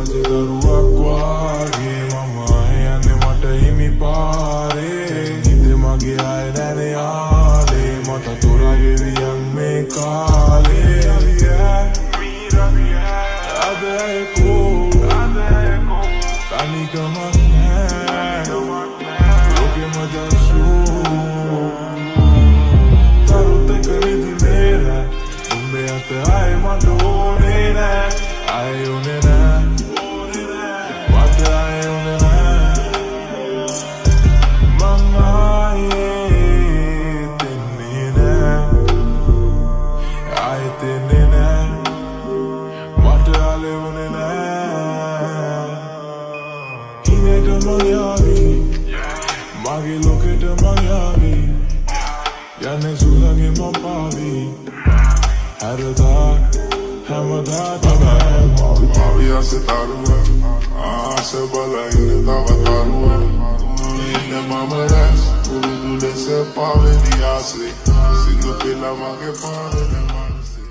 රජදරුවක්වාගේ මම යන්නේ මට හිමි පාරේ හිතේ මගේ අය නැනේ ආලේ මට තොරගෙවියන් මේ කාලේ අද එකෝ තනිකමක් නෑ ලෝකෙම දැසූ තරුත කරිදි මේරෑ උඹේ අත අය මට ඕනේ නෑ අය ඕනේ නෑ මට අය ඕනේ නෑ මං ආයේ දෙන්නේ නෑ ආයේ දෙන්නේ නෑ මට අලේ ඕනේ නෑ හිනේට මං යාවී මගේ ලෝකෙට මං යාවී යන්නේ සුළගේ මං පාවී හැරදා හැමදා තමයි Mavi hace tarde, hace bala y le daba tarde. Y le mamarás, tú le se pa' venir así. Si no te la más que padre.